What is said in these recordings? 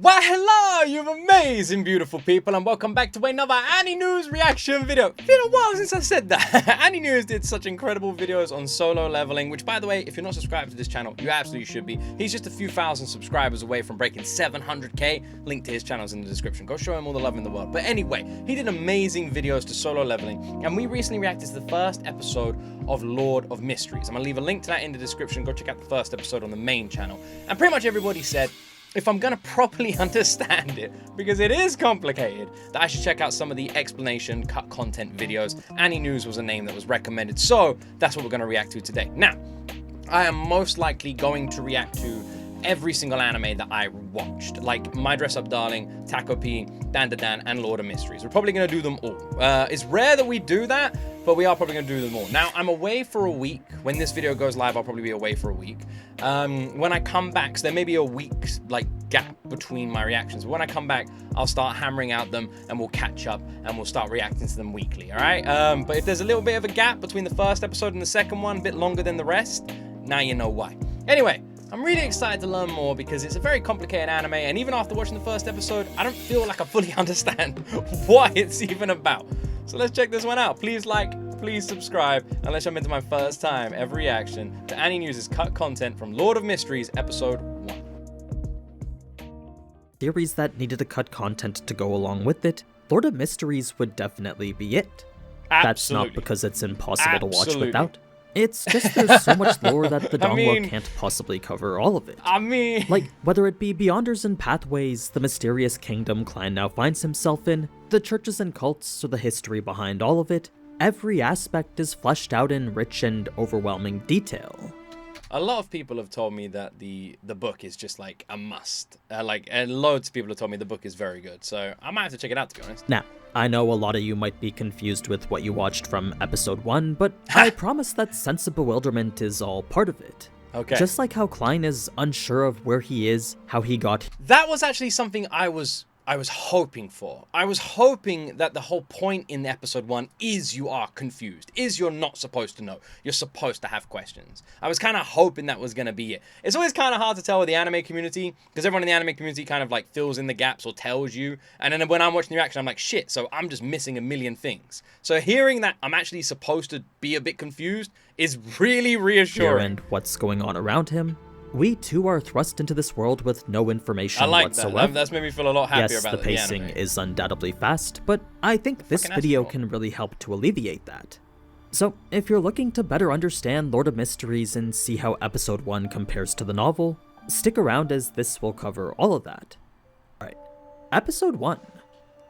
Why hello, you amazing beautiful people, and welcome back to another AniNews reaction video. It's been a while since I said that. AniNews did such incredible videos on solo leveling, which by the way, if you're not subscribed to this channel, you absolutely should be. He's just a few thousand subscribers away from breaking 700k. Link to his channels in the description. Go show him all the love in the world. But anyway, he did amazing videos to solo leveling, and we recently reacted to the first episode of Lord of Mysteries. I'm gonna leave a link to that in the description. Go check out the first episode on the main channel. And pretty much everybody said, if I'm gonna properly understand it, because it is complicated, that I should check out some of the explanation cut content videos. AniNews was a name that was recommended, so that's what we're gonna react to today. Now, I am most likely going to react to every single anime that I watched, like My Dress Up Darling, Taco P, Dan Da Dan, and Lord of Mysteries. We're probably gonna do them all. It's rare that we do that, but we are probably gonna do them all. Now, I'm away for a week. When this video goes live, I'll probably be away for a week. When I come back, so there may be a week's gap between my reactions. But when I come back, I'll start hammering out them and we'll catch up and we'll start reacting to them weekly, all right? But if there's a little bit of a gap between the first episode and the second one, a bit longer than the rest, now you know why. Anyway, I'm really excited to learn more because it's a very complicated anime, and even after watching the first episode, I don't feel like I fully understand what it's even about. So let's check this one out. Please like, please subscribe, and let's jump into my first time ever reaction to AniNews' cut content from Lord of Mysteries Episode 1. Series that needed to cut content to go along with it, Lord of Mysteries would definitely be it. Absolutely. That's not because it's impossible to watch without. It's just there's so much lore that the donghua can't possibly cover all of it. Like, whether it be Beyonders and Pathways, the mysterious kingdom Klein now finds himself in, the churches and cults, or the history behind all of it, every aspect is fleshed out in rich and overwhelming detail. A lot of people have told me that the book is just like a must. And loads of people have told me the book is very good. So I might have to check it out, to be honest. Now, I know a lot of you might be confused with what you watched from episode 1, but I promise that sense of bewilderment is all part of it. Okay. Just like how Klein is unsure of where he is, how he got... That was actually something I was hoping for. I was hoping that the whole point in episode 1 is you are confused, is you're not supposed to know. You're supposed to have questions. I was kind of hoping that was going to be it. It's always kind of hard to tell with the anime community, because everyone in the anime community kind of fills in the gaps or tells you. And then when I'm watching the reaction, I'm like, shit, so I'm just missing a million things. So hearing that I'm actually supposed to be a bit confused is really reassuring. And what's going on around him, we too are thrust into this world with no information whatsoever. That. That's made me feel a lot happier about the pacing is undoubtedly fast, but I think this video can really help to alleviate that. So, if you're looking to better understand Lord of Mysteries and see how episode 1 compares to the novel, stick around as this will cover all of that. Alright, episode 1,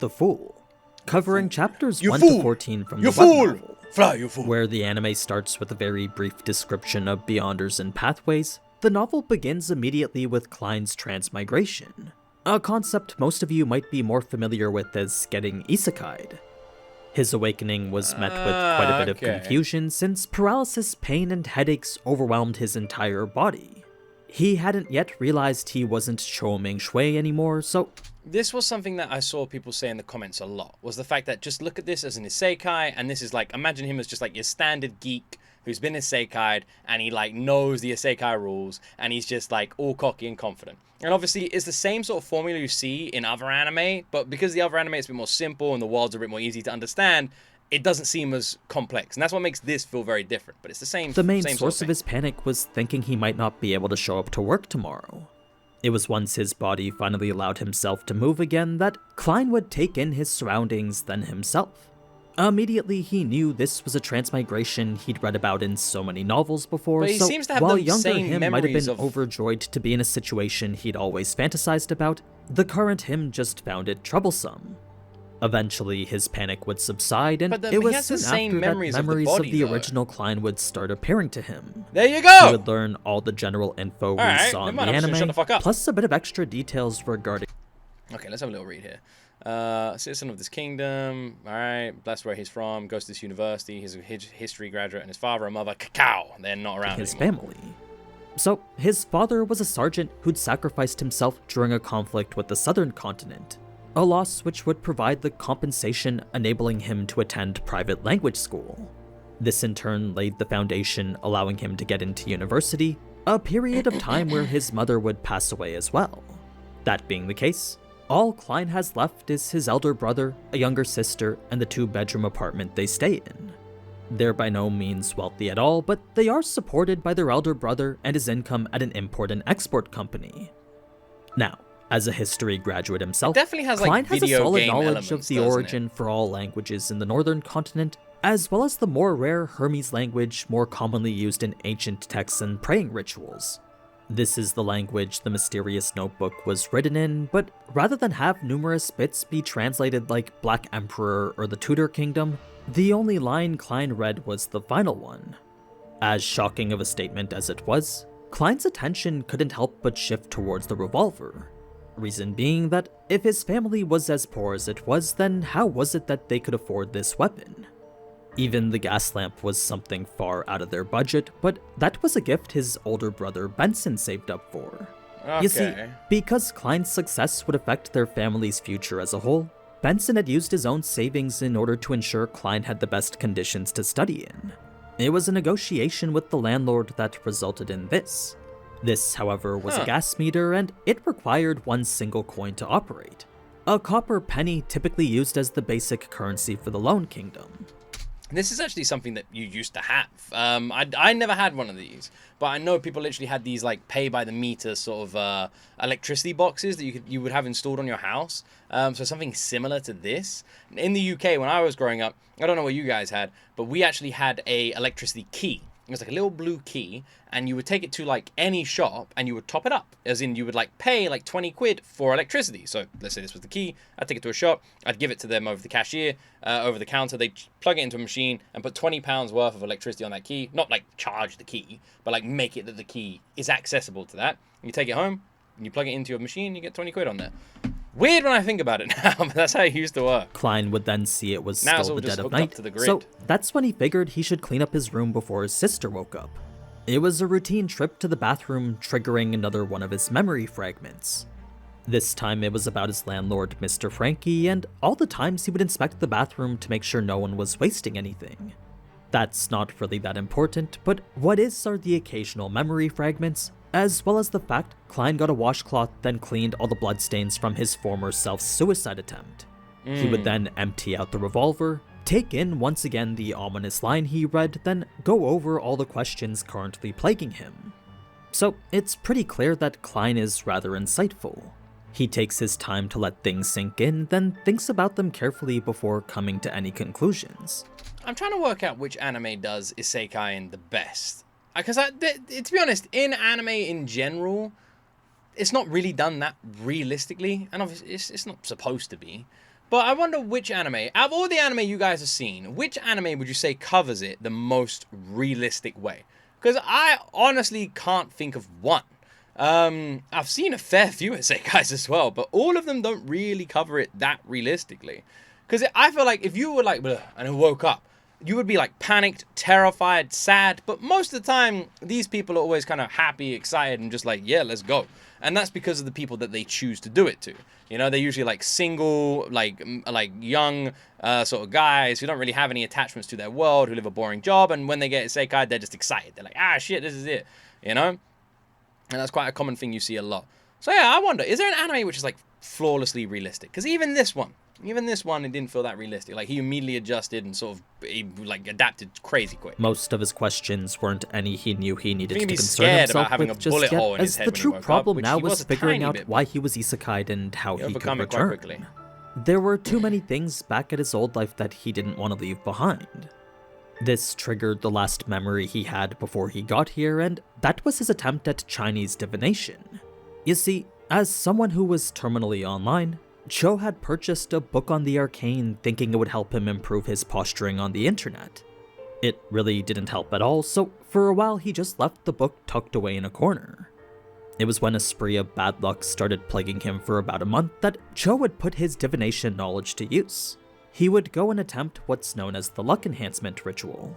The Fool, covering chapters 1 to 14 from the web novel, Fly, you fool. Where the anime starts with a very brief description of Beyonders and Pathways. The novel begins immediately with Klein's transmigration, a concept most of you might be more familiar with as getting isekai'd. His awakening was met with quite a bit of confusion since paralysis, pain, and headaches overwhelmed his entire body. He hadn't yet realized he wasn't Chou Ming Shui anymore, so... This was something that I saw people say in the comments a lot, was the fact that just look at this as an isekai, and this is imagine him as just your standard geek who's been isekai'd, and he knows the isekai rules, and he's just all cocky and confident. And obviously it's the same sort of formula you see in other anime, but because the other anime is a bit more simple and the world's a bit more easy to understand, it doesn't seem as complex, and that's what makes this feel very different. But it's the same. The main source sort of his panic was thinking he might not be able to show up to work tomorrow. It was once his body finally allowed himself to move again that Klein would take in his surroundings, then himself. Immediately, he knew this was a transmigration he'd read about in so many novels before, so while younger him might have been overjoyed to be in a situation he'd always fantasized about, the current him just found it troublesome. Eventually, his panic would subside, and it was soon after that memories of the original Klein would start appearing to him. There you go! He would learn all the general info we saw in the anime, plus a bit of extra details regarding... Okay, let's have a little read here. Citizen of this kingdom, alright, that's where he's from, goes to this university, he's a history graduate, and his father and mother, cacao, they're not around his anymore. family. So, his father was a sergeant who'd sacrificed himself during a conflict with the southern continent, a loss which would provide the compensation enabling him to attend private language school. This in turn laid the foundation allowing him to get into university, a period of time where his mother would pass away as well. That being the case, all Klein has left is his elder brother, a younger sister, and the 2-bedroom apartment they stay in. They're by no means wealthy at all, but they are supported by their elder brother and his income at an import and export company. Now, as a history graduate himself, definitely has, like, Klein has a video solid game knowledge elements, of the doesn't origin for all languages in the northern continent, as well as the more rare Hermes language more commonly used in ancient texts and praying rituals. This is the language the mysterious notebook was written in, but rather than have numerous bits be translated like Black Emperor or the Tudor Kingdom, the only line Klein read was the final one. As shocking of a statement as it was, Klein's attention couldn't help but shift towards the revolver. Reason being that if his family was as poor as it was, then how was it that they could afford this weapon? Even the gas lamp was something far out of their budget, but that was a gift his older brother Benson saved up for. Okay. You see, because Klein's success would affect their family's future as a whole, Benson had used his own savings in order to ensure Klein had the best conditions to study in. It was a negotiation with the landlord that resulted in this. This, however, was a gas meter, and it required one single coin to operate. A copper penny typically used as the basic currency for the Lone Kingdom. This is actually something that you used to have. I never had one of these, but I know people literally had these like pay by the meter sort of electricity boxes that you would have installed on your house. So something similar to this. In the UK, when I was growing up, I don't know what you guys had, but we actually had a electricity key. It was like a little blue key, and you would take it to like any shop and you would top it up. As in, you would like pay like 20 quid for electricity. So let's say this was the key. I'd take it to a shop. I'd give it to them over the cashier, over the counter. They'd plug it into a machine and put £20 worth of electricity on that key. Not like charge the key, but like make it that the key is accessible to that. And you take it home and you plug it into your machine, you get 20 quid on there. Weird when I think about it now, but that's how it used to work. Klein would then see it was Now still the it's all dead just of hooked up night, to the grid. so that's when he figured he should clean up his room before his sister woke up. It was a routine trip to the bathroom, triggering another one of his memory fragments. This time it was about his landlord, Mr. Frankie, and all the times he would inspect the bathroom to make sure no one was wasting anything. That's not really that important, but what is are the occasional memory fragments, as well as the fact Klein got a washcloth then cleaned all the bloodstains from his former self-suicide attempt. He would then empty out the revolver, take in once again the ominous line he read, then go over all the questions currently plaguing him. So it's pretty clear that Klein is rather insightful. He takes his time to let things sink in, then thinks about them carefully before coming to any conclusions. I'm trying to work out which anime does Isekai in the best. Because to be honest, in anime in general, it's not really done that realistically, and obviously it's not supposed to be. But I wonder which anime, out of all the anime you guys have seen, which anime would you say covers it the most realistic way? Because I honestly can't think of one. I've seen a fair few Isekais as well, but all of them don't really cover it that realistically. Because I feel like if you were like, "Bleh," and I woke up, you would be like panicked, terrified, sad, but most of the time, these people are always kind of happy, excited, and just like, yeah, let's go. And that's because of the people that they choose to do it to. You know, they're usually like single, like young sort of guys who don't really have any attachments to their world, who live a boring job, and when they get Isekai, they're just excited. They're like, ah, shit, this is it, you know? And that's quite a common thing you see a lot. So yeah, I wonder, is there an anime which is like flawlessly realistic? Because even this one, it didn't feel that realistic. Like, he immediately adjusted and sort of, like, adapted crazy quick. Most of his questions weren't any he knew he needed to be concern scared himself about having with a just bullet yet, hole in his as head the when he true woke up, problem which now he was was a figuring tiny out bit, why he was isekai'd and how he could overcome it quite return. quickly. There were too many things back at his old life that he didn't want to leave behind. This triggered the last memory he had before he got here, and that was his attempt at Chinese divination. You see, as someone who was terminally online, Cho had purchased a book on the arcane thinking it would help him improve his posturing on the internet. It really didn't help at all, so for a while he just left the book tucked away in a corner. It was when a spree of bad luck started plaguing him for about a month that Cho would put his divination knowledge to use. He would go and attempt what's known as the luck enhancement ritual.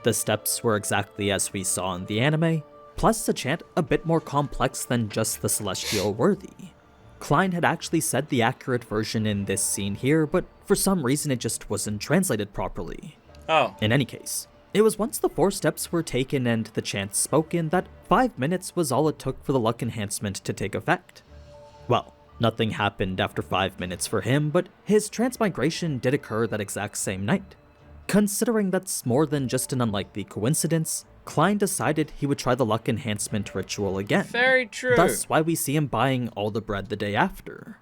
The steps were exactly as we saw in the anime, plus a chant a bit more complex than just the celestial worthy. Klein had actually said the accurate version in this scene here, but for some reason it just wasn't translated properly. Oh. In any case, it was once the 4 steps were taken and the chants spoken that 5 minutes was all it took for the luck enhancement to take effect. Well, Nothing happened after 5 minutes for him, but his transmigration did occur that exact same night. Considering that's more than just an unlikely coincidence, Klein decided he would try the luck enhancement ritual again. Very true. Thus why we see him buying all the bread the day after.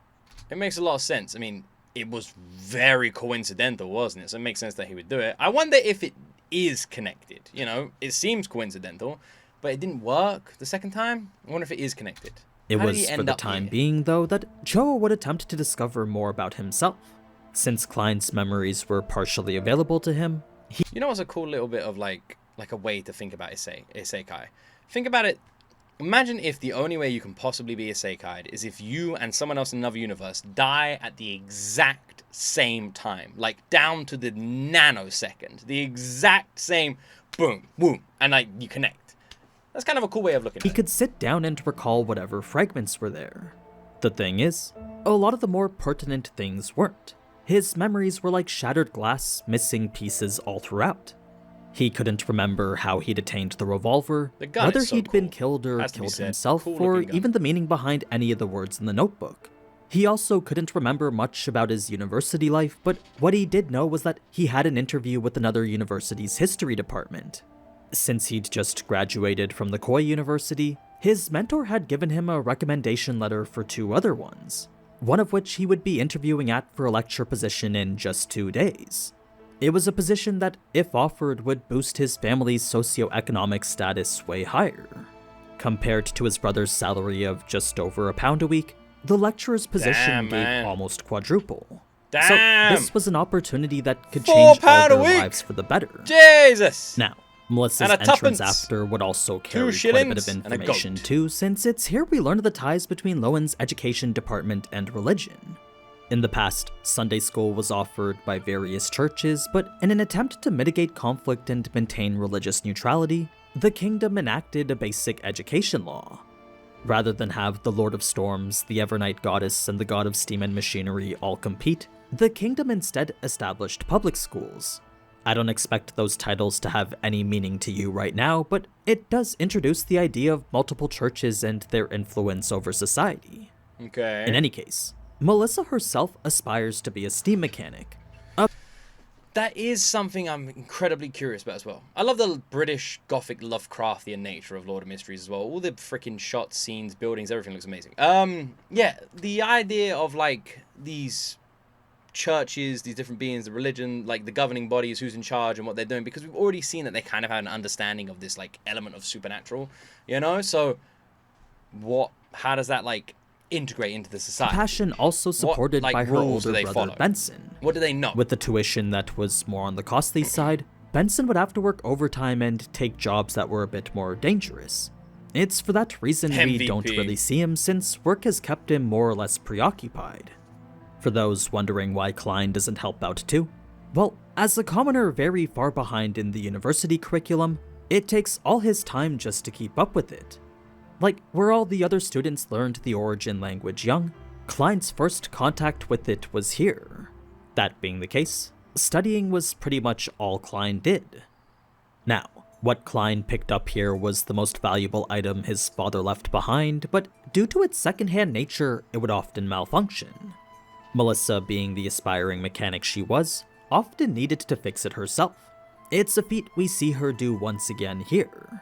It makes a lot of sense. I mean, it was very coincidental, wasn't it? So it makes sense that he would do it. I wonder if it is connected. You know, it seems coincidental, but it didn't work the second time. I wonder if it is connected. It was for the time being, though, that Joe would attempt to discover more about himself. Since Klein's memories were partially available to him, You know what's a cool little bit of like a way to think about Isekai? Think about it. Imagine if the only way you can possibly be Isekai'd is if you and someone else in another universe die at the exact same time. Like down to the nanosecond. The exact same boom, boom. And like you connect. That's kind of a cool way of looking at it. He could sit down and recall whatever fragments were there. The thing is, a lot of the more pertinent things weren't. His memories were like shattered glass, missing pieces all throughout. He couldn't remember how he'd attained the revolver, whether he'd been killed or killed himself, or even the meaning behind any of the words in the notebook. He also couldn't remember much about his university life, but what he did know was that he had an interview with another university's history department. Since he'd just graduated from the Koi University, his mentor had given him a recommendation letter for 2 other ones, one of which he would be interviewing at for a lecture position in just 2 days. It was a position that, if offered, would boost his family's socioeconomic status way higher. Compared to his brother's salary of just over £1 a week, the lecturer's position gave almost quadruple. Damn. So this was an opportunity that could change all their lives for the better. Jesus! Now, Melissa's entrance after would also carry quite a bit of information too, since it's here we learn of the ties between Lowen's education department and religion. In the past, Sunday school was offered by various churches, but in an attempt to mitigate conflict and maintain religious neutrality, the kingdom enacted a basic education law. Rather than have the Lord of Storms, the Evernight Goddess, and the God of Steam and Machinery all compete, the kingdom instead established public schools. I don't expect those titles to have any meaning to you right now, but it does introduce the idea of multiple churches and their influence over society. Okay. In any case, Melissa herself aspires to be a steam mechanic. That is something I'm incredibly curious about as well. I love the British Gothic Lovecraftian nature of Lord of Mysteries as well. All the freaking shots, scenes, buildings, everything looks amazing. Yeah, the idea of like these churches, these different beings, the religion, like the governing bodies, who's in charge and what they're doing, because we've already seen that they kind of have an understanding of this like element of supernatural, you know? So how does that like integrate into the society? Passion also supported by her older brother Benson. What do they know? With the tuition that was more on the costly side, Benson would have to work overtime and take jobs that were a bit more dangerous. It's for that reason we don't really see him, since work has kept him more or less preoccupied. For those wondering why Klein doesn't help out too, well, as a commoner very far behind in the university curriculum, it takes all his time just to keep up with it. Like where all the other students learned the origin language young, Klein's first contact with it was here. That being the case, studying was pretty much all Klein did. Now, what Klein picked up here was the most valuable item his father left behind, but due to its secondhand nature, it would often malfunction. Melissa, being the aspiring mechanic she was, often needed to fix it herself. It's a feat we see her do once again here.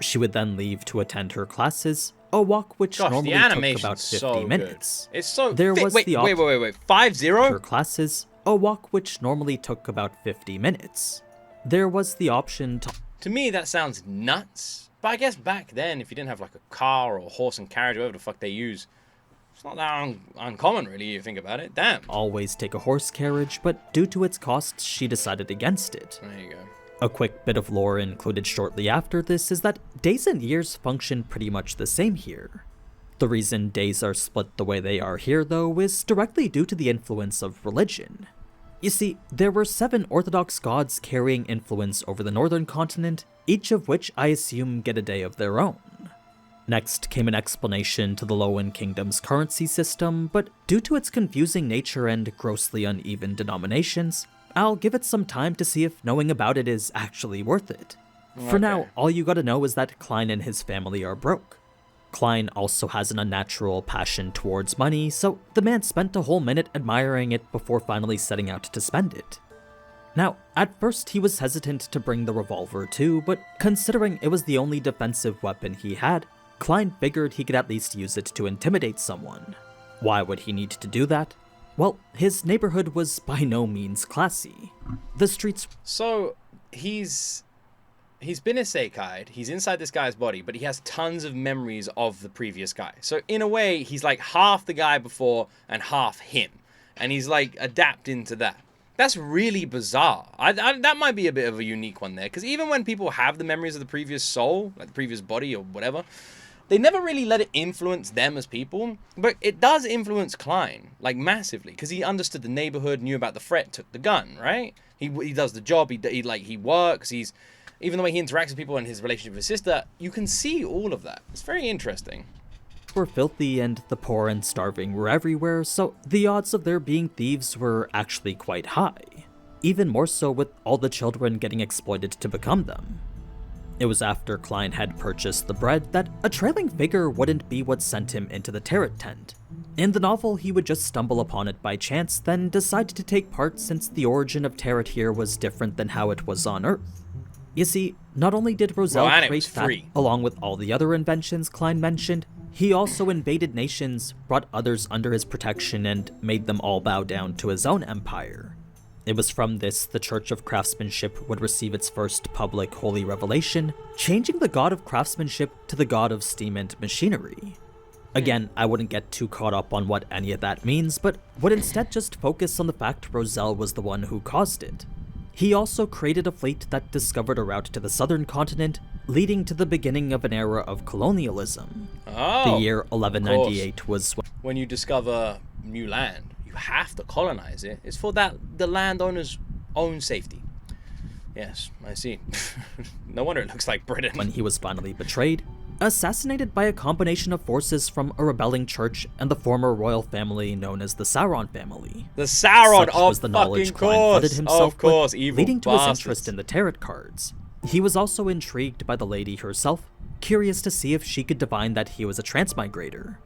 She would then leave to attend her classes, a walk which normally took about 50 minutes. It's so there was wait, 5-0? Her classes, a walk which normally took about 50 minutes. There was the option to me, that sounds nuts. But I guess back then, if you didn't have like a car or horse and carriage, whatever the fuck they use, it's not that uncommon, really, you think about it. Damn. Always take a horse carriage, but due to its costs, she decided against it. There you go. A quick bit of lore included shortly after this is that days and years function pretty much the same here. The reason days are split the way they are here, though, is directly due to the influence of religion. You see, there were 7 Orthodox gods carrying influence over the northern continent, each of which I assume get a day of their own. Next came an explanation to the Lowen Kingdom's currency system, but due to its confusing nature and grossly uneven denominations, I'll give it some time to see if knowing about it is actually worth it. For now, all you gotta know is that Klein and his family are broke. Klein also has an unnatural passion towards money, so the man spent a whole minute admiring it before finally setting out to spend it. Now, at first he was hesitant to bring the revolver too, but considering it was the only defensive weapon he had, Klein figured he could at least use it to intimidate someone. Why would he need to do that? Well, his neighborhood was by no means classy. The streets... So, he's been isekai'd, he's inside this guy's body, but he has tons of memories of the previous guy. So, in a way, he's like half the guy before and half him. And he's like adapting to that. That's really bizarre. That might be a bit of a unique one there, because even when people have the memories of the previous soul, like the previous body or whatever, they never really let it influence them as people, but it does influence Klein, like massively, because he understood the neighborhood, knew about the threat, took the gun, right? He does the job, he works, even the way he interacts with people and his relationship with his sister, you can see all of that. It's very interesting. Were filthy and the poor and starving were everywhere, so the odds of there being thieves were actually quite high. Even more so with all the children getting exploited to become them. It was after Klein had purchased the bread that a trailing figure wouldn't be what sent him into the tarot tent. In the novel, he would just stumble upon it by chance, then decide to take part since the origin of tarot here was different than how it was on Earth. You see, not only did Roselle create that, along with all the other inventions Klein mentioned, he also invaded nations, brought others under his protection, and made them all bow down to his own empire. It was from this the Church of Craftsmanship would receive its first public holy revelation, changing the god of craftsmanship to the god of steam and machinery. Again, I wouldn't get too caught up on what any of that means, but would instead just focus on the fact Roselle was the one who caused it. He also created a fleet that discovered a route to the southern continent, leading to the beginning of an era of colonialism. Oh, the year 1198 was when you discover new land. Have to colonize it. It's for the landowner's own safety. Yes, I see. No wonder it looks like Britain. When he was finally betrayed, assassinated by a combination of forces from a rebelling church and the former royal family known as the Sauron family. The Sauron, Such was the knowledge Klein flooded himself of course, with, evil leading to bastards. his interest in the tarot cards. He was also intrigued by the lady herself, curious to see if she could divine that he was a transmigrator.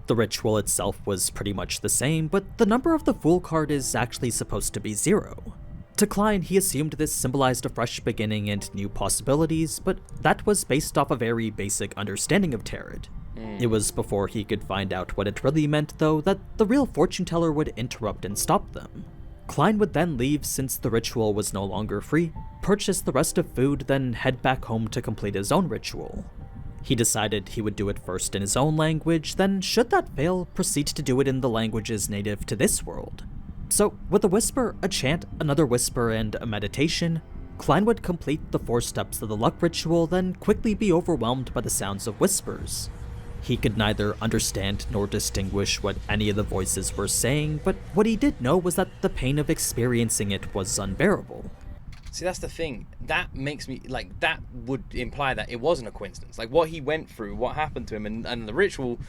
The ritual itself was pretty much the same, but the number of the Fool card is actually supposed to be 0. To Klein, he assumed this symbolized a fresh beginning and new possibilities, but that was based off a very basic understanding of tarot. It was before he could find out what it really meant, though, that the real fortune teller would interrupt and stop them. Klein would then leave since the ritual was no longer free, purchase the rest of food, then head back home to complete his own ritual. He decided he would do it first in his own language, then should that fail, proceed to do it in the languages native to this world. So, with a whisper, a chant, another whisper, and a meditation, Klein would complete the 4 steps of the luck ritual, then quickly be overwhelmed by the sounds of whispers. He could neither understand nor distinguish what any of the voices were saying, but what he did know was that the pain of experiencing it was unbearable. See, that's the thing. That makes me, like, that would imply that it wasn't a coincidence. Like, what he went through, what happened to him, and the ritual,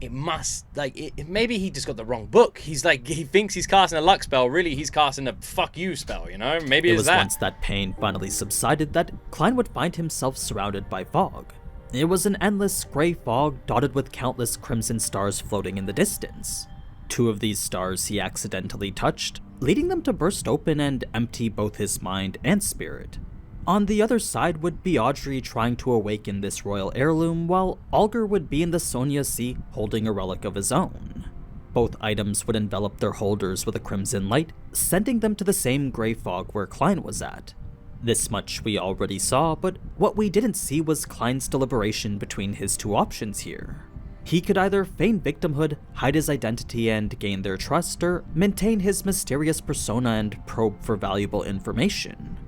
it must, like, maybe he just got the wrong book. He's like, he thinks he's casting a luck spell. Really, he's casting a fuck you spell, you know? Maybe it it's was that. Once that pain finally subsided that Klein would find himself surrounded by fog. It was an endless gray fog dotted with countless crimson stars floating in the distance. 2 of these stars he accidentally touched, leading them to burst open and empty both his mind and spirit. On the other side would be Audrey trying to awaken this royal heirloom, while Alger would be in the Sonia Sea holding a relic of his own. Both items would envelop their holders with a crimson light, sending them to the same gray fog where Klein was at. This much we already saw, but what we didn't see was Klein's deliberation between his 2 options here. He could either feign victimhood, hide his identity and gain their trust, or maintain his mysterious persona and probe for valuable information.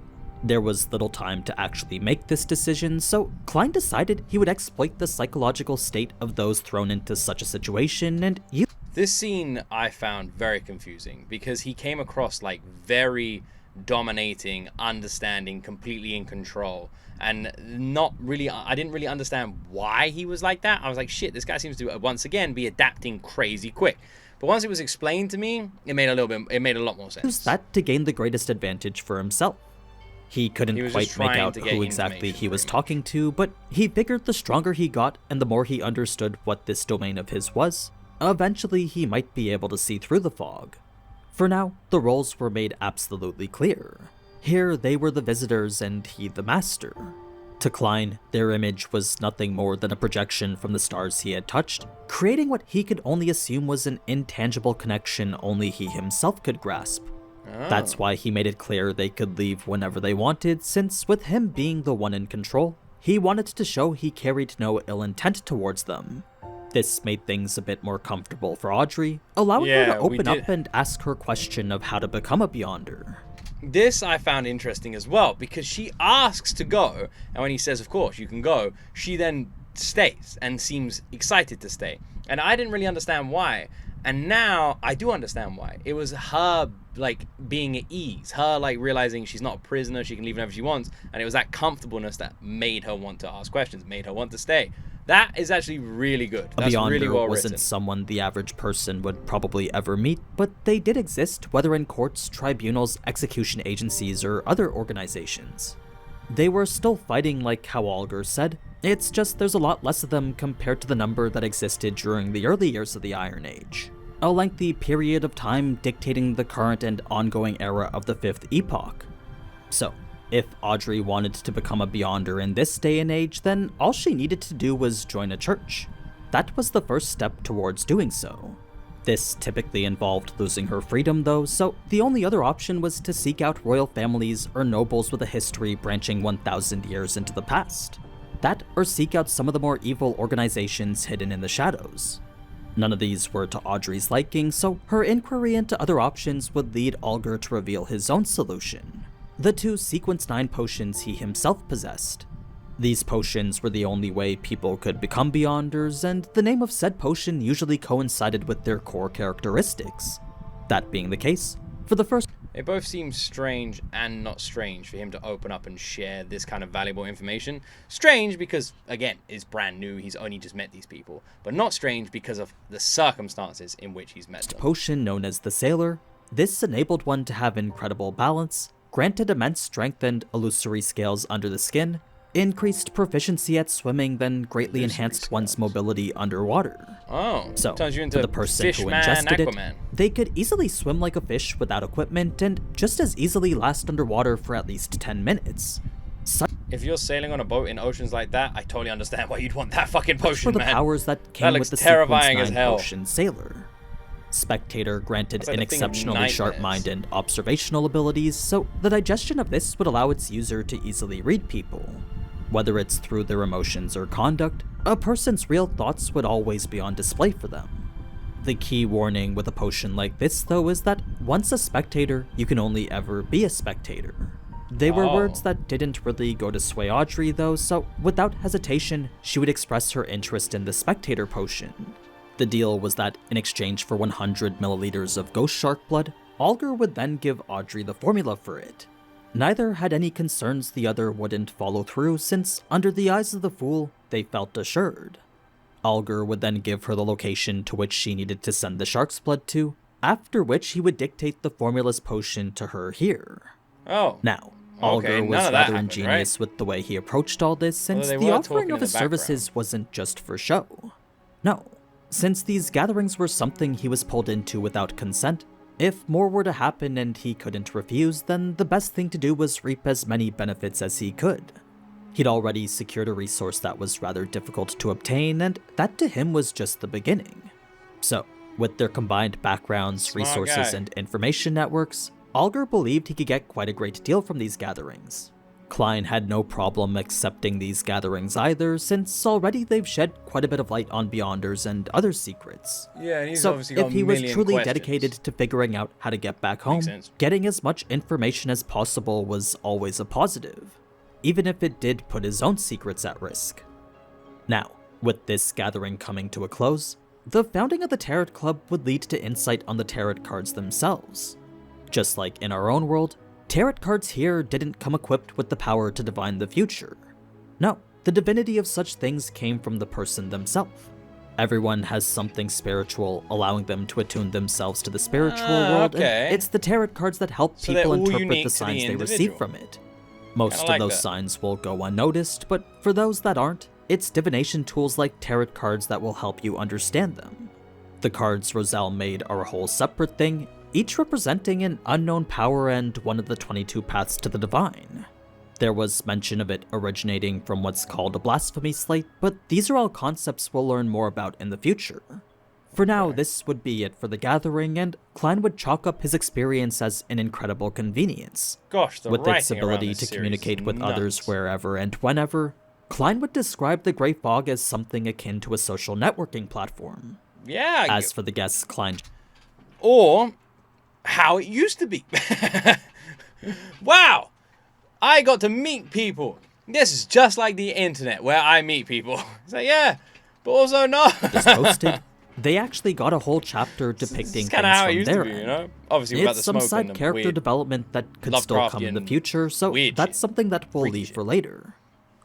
There was little time to actually make this decision, so Klein decided he would exploit the psychological state of those thrown into such a situation and use. This scene I found very confusing because he came across like very dominating, understanding, completely in control, and not really, I didn't really understand why he was like that. I was like, shit, this guy seems to once again be adapting crazy quick. But once it was explained to me, it made a lot more sense. Use that to gain the greatest advantage for himself. He couldn't was quite just make trying out to get who exactly information, he was pretty talking to, but he figured the stronger he got and the more he understood what this domain of his was, eventually he might be able to see through the fog. For now, the roles were made absolutely clear. Here they were the visitors and he the master. To Klein, their image was nothing more than a projection from the stars he had touched, creating what he could only assume was an intangible connection only he himself could grasp. That's why he made it clear they could leave whenever they wanted, since with him being the one in control, he wanted to show he carried no ill intent towards them. This made things a bit more comfortable for Audrey, allowing her to open up and ask her question of how to become a Beyonder. This I found interesting as well, because she asks to go, and when he says, of course, you can go, she then stays and seems excited to stay. And I didn't really understand why. And now I do understand why. It was her, like, being at ease. Her, like, realizing she's not a prisoner, she can leave whenever she wants. And it was that comfortableness that made her want to ask questions, made her want to stay. That is actually really good. That's really well written. Wasn't someone the average person would probably ever meet, but they did exist, whether in courts, tribunals, execution agencies, or other organizations. They were still fighting like how Alger said, it's just there's a lot less of them compared to the number that existed during the early years of the Iron Age. A lengthy period of time dictating the current and ongoing era of the Fifth Epoch. So, if Audrey wanted to become a Beyonder in this day and age, then all she needed to do was join a church. That was the first step towards doing so. This typically involved losing her freedom though, so the only other option was to seek out royal families or nobles with a history branching 1,000 years into the past. That or seek out some of the more evil organizations hidden in the shadows. None of these were to Audrey's liking, so her inquiry into other options would lead Alger to reveal his own solution. The 2 Sequence 9 potions he himself possessed. These potions were the only way people could become Beyonders, and the name of said potion usually coincided with their core characteristics. That being the case, for the first— It both seems strange and not strange for him to open up and share this kind of valuable information. Strange because, again, it's brand new, he's only just met these people. But not strange because of the circumstances in which he's met them. Potion known as the Sailor, this enabled one to have incredible balance, granted immense strength and illusory scales under the skin, increased proficiency at swimming, then greatly enhanced one's mobility underwater. Oh, so turns you into for the person who ingested Aquaman. it, they could easily swim like a fish without equipment and just as easily last underwater for at least 10 minutes. If you're sailing on a boat in oceans like that, I totally understand why you'd want that fucking potion, for the man. powers that came with the terrifying Sequence as 9 hell. Potion Sailor. Spectator granted like an a thing of exceptionally sharp mind nightmares. and observational abilities, so the digestion of this would allow its user to easily read people. Whether it's through their emotions or conduct, a person's real thoughts would always be on display for them. The key warning with a potion like this though is that once a spectator, you can only ever be a spectator. They were words that didn't really go to sway Audrey though, so without hesitation, she would express her interest in the spectator potion. The deal was that in exchange for 100 milliliters of ghost shark blood, Alger would then give Audrey the formula for it. Neither had any concerns the other wouldn't follow through, since under the eyes of the fool, they felt assured. Alger would then give her the location to which she needed to send the shark's blood to, after which he would dictate the formula's potion to her here. Oh. Now, Alger was rather ingenious with the way he approached all this, since the offering of his services wasn't just for show. No, since these gatherings were something he was pulled into without consent, if more were to happen and he couldn't refuse, then the best thing to do was reap as many benefits as he could. He'd already secured a resource that was rather difficult to obtain, and that to him was just the beginning. So, with their combined backgrounds, resources, and information networks, Alger believed he could get quite a great deal from these gatherings. Klein had no problem accepting these gatherings either, since already they've shed quite a bit of light on Beyonders and other secrets. Yeah, and he's so obviously got if he was truly questions. dedicated to figuring out how to get back home, getting as much information as possible was always a positive, even if it did put his own secrets at risk. Now, with this gathering coming to a close, the founding of the Tarot Club would lead to insight on the tarot cards themselves. Just like in our own world, tarot cards here didn't come equipped with the power to divine the future. No, the divinity of such things came from the person themselves. Everyone has something spiritual, allowing them to attune themselves to the spiritual world, and it's the tarot cards that help people interpret the signs they receive from it. Most of like those that. signs will go unnoticed, but for those that aren't, it's divination tools like tarot cards that will help you understand them. The cards Roselle made are a whole separate thing, each representing an unknown power and one of the 22 paths to the divine. There was mention of it originating from what's called a blasphemy slate, but these are all concepts we'll learn more about in the future. For now, this would be it for the gathering, and Klein would chalk up his experience as an incredible convenience. Gosh, the With its writing around ability this to series communicate is with others nuts. wherever and whenever, Klein would describe the Grey Fog as something akin to a social networking platform. Yeah. As for the guests Klein... Or how it used to be. Wow. I got to meet people. This is just like the internet where I meet people. It's like, yeah, but also no. just posted, they actually got a whole chapter depicting It's kind of things how it from used their to be, end. you know? Obviously, without It's the some smoke side and the character weird development that could still come in the Lovecraftian future, so weird that's shit. something that we'll Freaky leave shit. for later.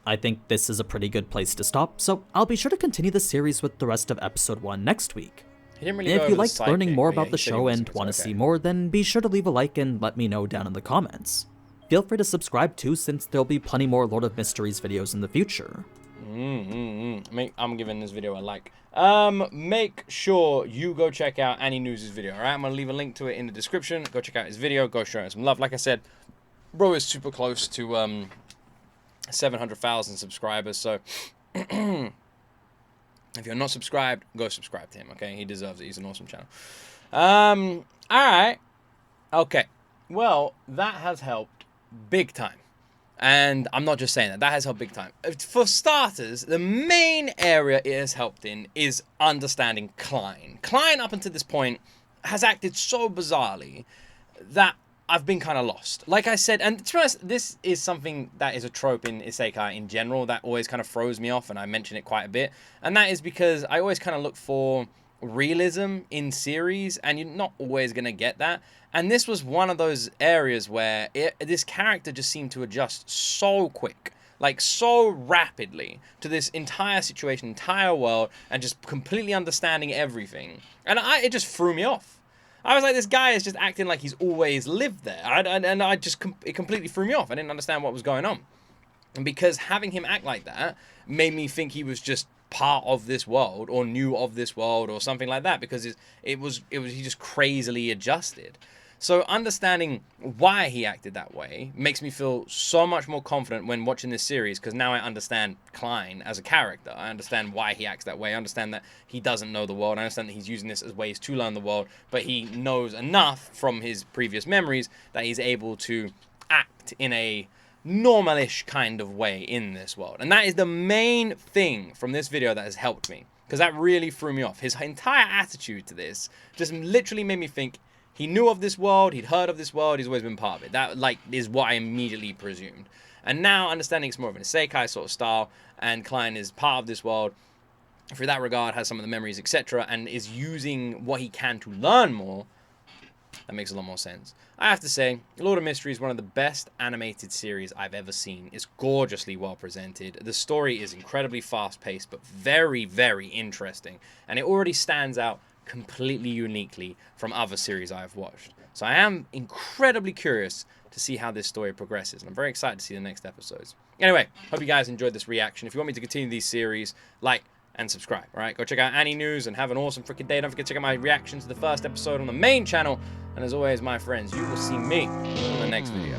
I think this is a pretty good place to stop, so I'll be sure to continue the series with the rest of episode 1 next week. He didn't really If go you over the liked learning psychic, more but yeah, about the he said he show was, and so want to it's see okay. more, then be sure to leave a like and let me know down in the comments. Feel free to subscribe too, since there'll be plenty more Lord of Mysteries videos in the future. I'm giving this video a like. Make sure you go check out AniNews' video, alright? I'm gonna leave a link to it in the description. Go check out his video, go show him some love. Like I said, bro is super close to 700,000 subscribers, so if you're not subscribed, go subscribe to him, okay? He deserves it. He's an awesome channel. Alright. Okay. Well, that has helped big time. And I'm not just saying that. That has helped big time. For starters, the main area it has helped in is understanding Klein. Klein, up until this point, has acted so bizarrely that I've been kind of lost. Like I said, and to be honest, this is something that is a trope in Isekai in general that always kind of throws me off, and I mention it quite a bit. And that is because I always kind of look for realism in series, and you're not always going to get that. And this was one of those areas where this character just seemed to adjust so quick, like so rapidly to this entire situation, entire world, and just completely understanding everything. And it just threw me off. I was like, this guy is just acting like he's always lived there. It completely threw me off. I didn't understand what was going on. And because having him act like that made me think he was just part of this world or knew of this world or something like that, because he just crazily adjusted. So understanding why he acted that way makes me feel so much more confident when watching this series, because now I understand Klein as a character. I understand why he acts that way. I understand that he doesn't know the world. I understand that he's using this as ways to learn the world, but he knows enough from his previous memories that he's able to act in a normalish kind of way in this world. And that is the main thing from this video that has helped me, because that really threw me off. His entire attitude to this just literally made me think he knew of this world, he'd heard of this world, he's always been part of it. That, like, is what I immediately presumed. And now, understanding it's more of an Isekai sort of style, and Klein is part of this world, through that regard, has some of the memories, etc., and is using what he can to learn more, that makes a lot more sense. I have to say, Lord of Mysteries is one of the best animated series I've ever seen. It's gorgeously well presented. The story is incredibly fast-paced, but very, very interesting. And it already stands out completely uniquely from other series I've watched. So I am incredibly curious to see how this story progresses, and I'm very excited to see the next episodes. Anyway, hope you guys enjoyed this reaction. If you want me to continue these series, like and subscribe, alright? Go check out AniNews and have an awesome freaking day. Don't forget to check out my reaction to the first episode on the main channel. And as always, my friends, you will see me in the next video.